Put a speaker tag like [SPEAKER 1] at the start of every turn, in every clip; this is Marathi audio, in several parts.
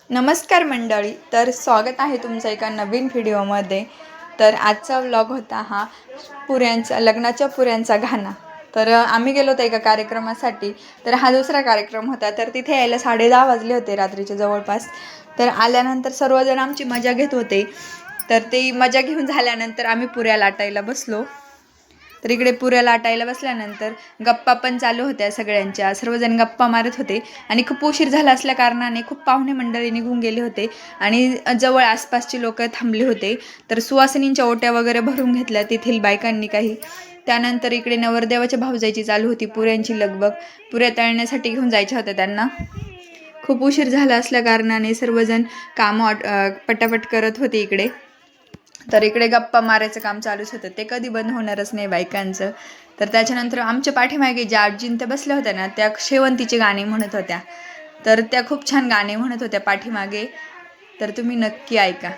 [SPEAKER 1] नमस्कार मंडळी, तर स्वागत आहे तुमचं एका नवीन व्हिडिओमध्ये। तर आजचा व्लॉग होता हा पुऱ्यांचा, लग्नाच्या पुऱ्यांचा घाणा। तर आम्ही गेलो होतो एका कार्यक्रमासाठी। तर हा दुसरा कार्यक्रम होता। तर तिथे यायला 10:30 वाजले होते रात्रीच्या जवळपास। तर आल्यानंतर सर्वजण आमची मजा घेत होते। तर ती मजा घेऊन झाल्यानंतर आम्ही पुऱ्या लाटायला बसलो। तर इकडे पुऱ्या लाटायला बसल्यानंतर गप्पा पण चालू होत्या सगळ्यांच्या, सर्वजण गप्पा मारत होते आणि खूप उशीर झाला असल्या कारणाने खूप पाहुणे मंडळी निघून गेले होते आणि जवळ आसपासची लोक थांबले होते। तर सुवासिनींच्या ओट्या वगैरे भरून घेतल्या तेथील बायकांनी काही। त्यानंतर इकडे नवरदेवाच्या भावजाईची चालू होती पुऱ्यांची लगबग। पुऱ्या तळण्यासाठी घेऊन जायच्या होत्या त्यांना। खूप उशीर झाला असल्या कारणाने सर्वजण काम पटापट करत होते इकडे। तर इकडे गप्पा मारायचं काम चालूच होतं, ते कधी बंद होणारच नाही बायकांचं। तर त्याच्यानंतर आमच्या पाठीमागे ज्या आजींत बसल्या होत्या ना, त्या शेवंतीचे गाणे म्हणत होत्या। तर त्या खूप छान गाणे म्हणत होत्या पाठीमागे, तर तुम्ही नक्की ऐका।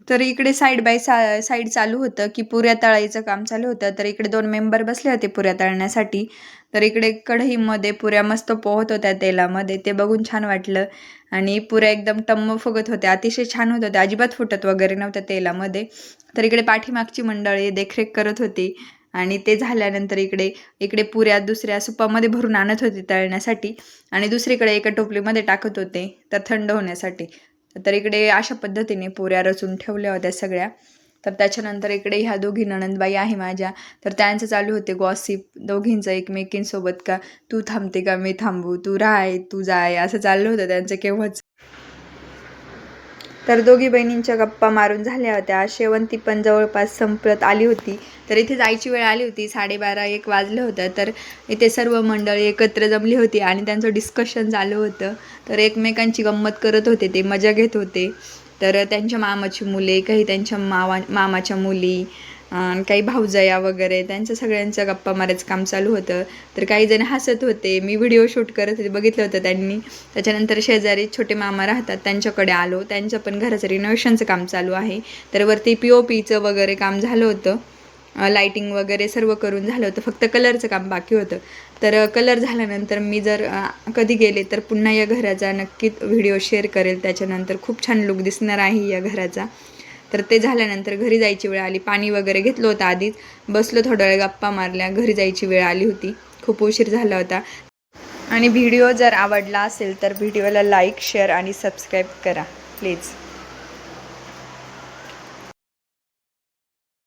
[SPEAKER 1] तर इकडे साईड बाय साईड चालू होतं की पुऱ्या तळायचं काम चालू होतं। तर इकडे 2 मेंबर बसले होते पुऱ्या तळण्यासाठी। तर इकडे कढईमध्ये पुऱ्या मस्त पोहत होत्या तेलामध्ये, ते बघून छान वाटलं। आणि पुऱ्या एकदम टम्म फुगत होत्या, अतिशय छान होत होत्या, अजिबात फुटत वगैरे नव्हत्या तेलामध्ये। तर इकडे पाठीमागची मंडळी देखरेख करत होती आणि ते झाल्यानंतर इकडे पुऱ्या दुसऱ्या सुपामध्ये भरून आणत होते तळण्यासाठी आणि दुसरीकडे एका टोपलीमध्ये टाकत होते तर थंड होण्यासाठी। तर इकडे अशा पद्धतीने पुऱ्या रचून ठेवल्या होत्या सगळ्या। तर त्याच्यानंतर इकडे ह्या दोघी नणंदबाई आहे माझ्या, तर त्यांचं चालू होते गॉसिप दोघींचं एकमेकींसोबत, का तू थांबते का मी थांबू, तू राहाय तू जाय, असं चाललं होतं त्यांचं केव्हाच। तर दोघी बहिणींच्या गप्पा मारून झाल्या होत्या। शेवंती पण जवळपास संपत आली होती। तर इथे जायची वेळ आली होती, 12:30-1 वाजलं होतं। तर इथे सर्व मंडळी एकत्र जमली होती आणि त्यांचं डिस्कशन चालू होतं। तर एकमेकांची गंमत करत होते, ते मजा घेत होते। तर त्यांच्या मामाची मुले, काही त्यांच्या मामाच्या मुली, काही भाऊजया वगैरे, त्यांचं सगळ्यांचं गप्पा मारायचं काम चालू होतं। तर काही जण हसत होते, मी व्हिडिओ शूट करत होते, बघितलं होतं त्यांनी। त्याच्यानंतर शेजारी छोटे मामा राहतात, त्यांच्याकडे आलो, त्यांचं पण घराचं रिनोव्हेशनचं काम चालू आहे। तर वरती POPचं वगैरे काम झालं होतं, लाईटिंग वगैरे सर्व करून झालं होतं, फक्त कलरचं काम बाकी होतं। तर कलर झाल्यानंतर मी जर कधी गेले तर पुन्हा या घराचा नक्कीच व्हिडिओ शेअर करेल। त्याच्यानंतर खूप छान लुक दिसणार आहे या घराचा। तर ते झाल्यानंतर घरी जायची वेळ आली, पाणी वगैरे घेतलं होतं आधीच, बसलो थोडा वेळ गप्पा मारल्या, घरी जायची वेळ आली होती, खूप उशीर झाला होता। आणि व्हिडिओ जर आवडला असेल तर व्हिडिओला लाईक, शेअर आणि सबस्क्राईब करा प्लीज।